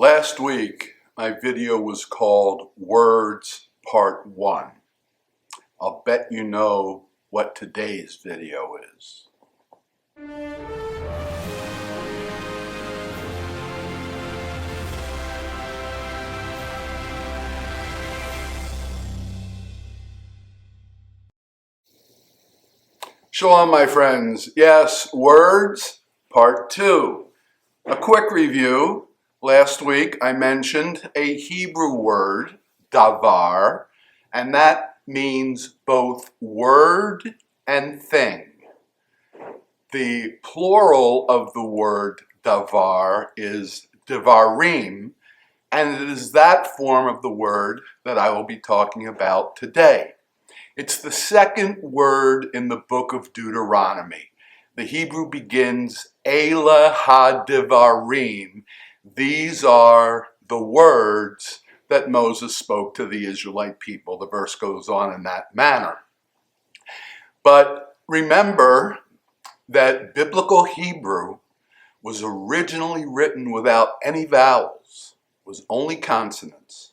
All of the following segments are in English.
Last week, my video was called Words Part 1. I'll bet you know what today's video is. Shalom, my friends. Yes, Words Part 2. A quick review. Last week I mentioned a Hebrew word, davar, and that means both word and thing. The plural of the word davar is devarim, and it is that form of the word that I will be talking about today. It's the second word in the book of Deuteronomy. The Hebrew begins, Elah ha-devarim. These are the words that Moses spoke to the Israelite people. The verse goes on in that manner. But remember that biblical Hebrew was originally written without any vowels. It was only consonants.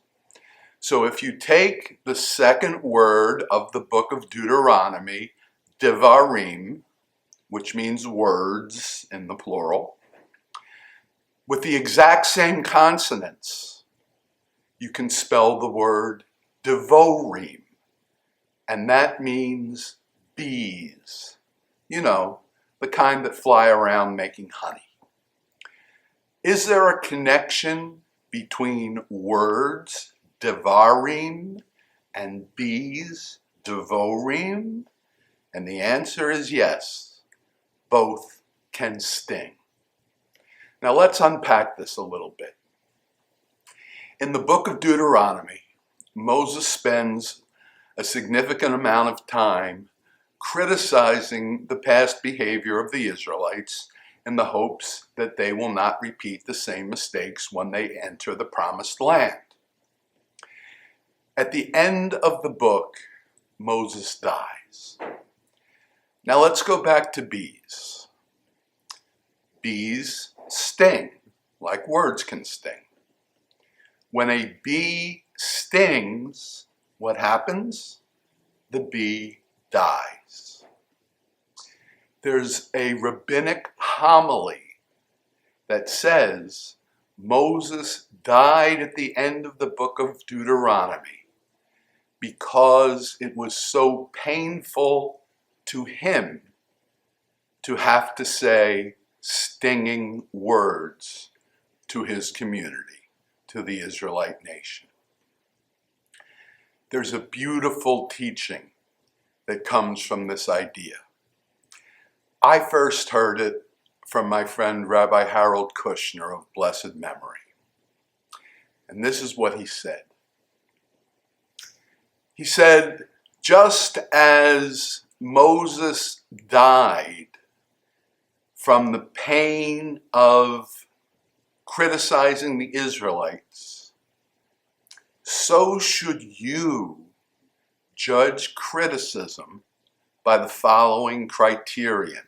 So if you take the second word of the book of Deuteronomy, devarim, which means words in the plural, with the exact same consonants, you can spell the word devorim, and that means bees. You know, the kind that fly around making honey. Is there a connection between words, devarim, and bees, devorim? And the answer is yes. Both can sting. Now let's unpack this a little bit. In the book of Deuteronomy, Moses spends a significant amount of time criticizing the past behavior of the Israelites in the hopes that they will not repeat the same mistakes when they enter the promised land. At the end of the book, Moses dies. Now let's go back to bees. Bees sting, like words can sting. When a bee stings, what happens? The bee dies. There's a rabbinic homily that says Moses died at the end of the book of Deuteronomy because it was so painful to him to have to say stinging words to his community, to the Israelite nation. There's a beautiful teaching that comes from this idea. I first heard it from my friend Rabbi Harold Kushner of blessed memory. And this is what he said. He said, just as Moses died from the pain of criticizing the Israelites, so should you judge criticism by the following criterion.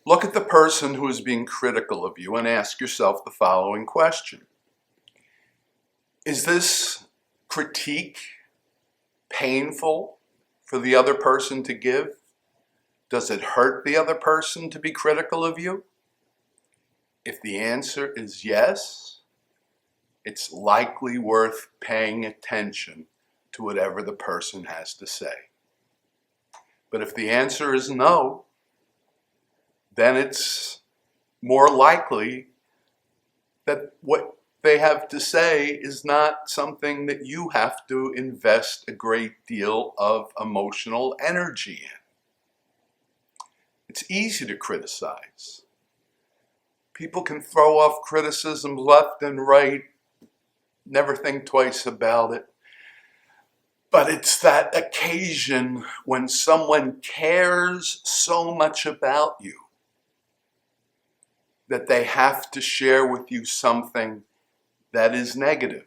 Look at the person who is being critical of you and ask yourself the following question. Is this critique painful for the other person to give? Does it hurt the other person to be critical of you? If the answer is yes, it's likely worth paying attention to whatever the person has to say. But if the answer is no, then it's more likely that what they have to say is not something that you have to invest a great deal of emotional energy in. It's easy to criticize. People can throw off criticism left and right, never think twice about it. But it's that occasion when someone cares so much about you that they have to share with you something that is negative.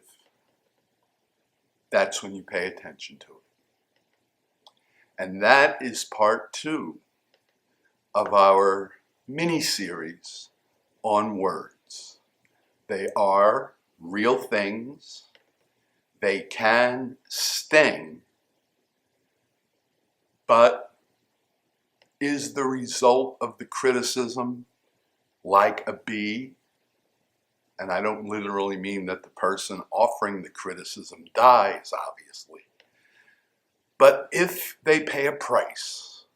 That's when you pay attention to it. And that is part 2 of our mini-series on words. They are real things. They can sting, but is the result of the criticism like a bee? And I don't literally mean that the person offering the criticism dies, obviously. But if they pay a price,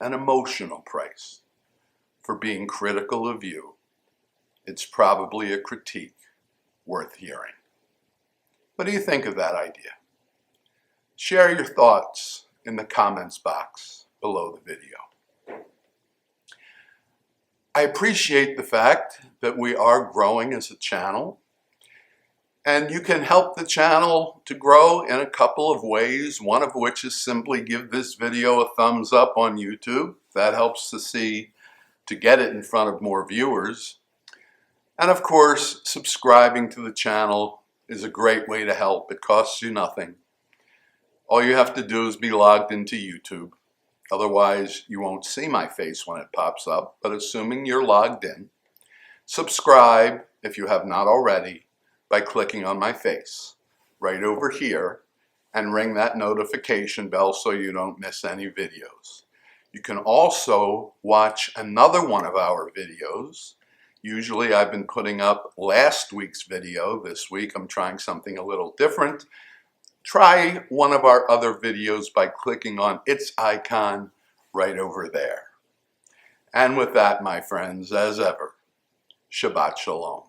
an emotional price, for being critical of you, it's probably a critique worth hearing. What do you think of that idea? Share your thoughts in the comments box below the video. I appreciate the fact that we are growing as a channel, and you can help the channel to grow in a couple of ways, one of which is simply give this video a thumbs up on YouTube. That helps to get it in front of more viewers. And of course, subscribing to the channel is a great way to help. It costs you nothing. All you have to do is be logged into YouTube. Otherwise, you won't see my face when it pops up, but assuming you're logged in, subscribe if you have not already by clicking on my face right over here and ring that notification bell so you don't miss any videos. You can also watch another one of our videos. Usually I've been putting up last week's video. This week I'm trying something a little different. Try one of our other videos by clicking on its icon right over there. And with that, my friends, as ever, Shabbat Shalom.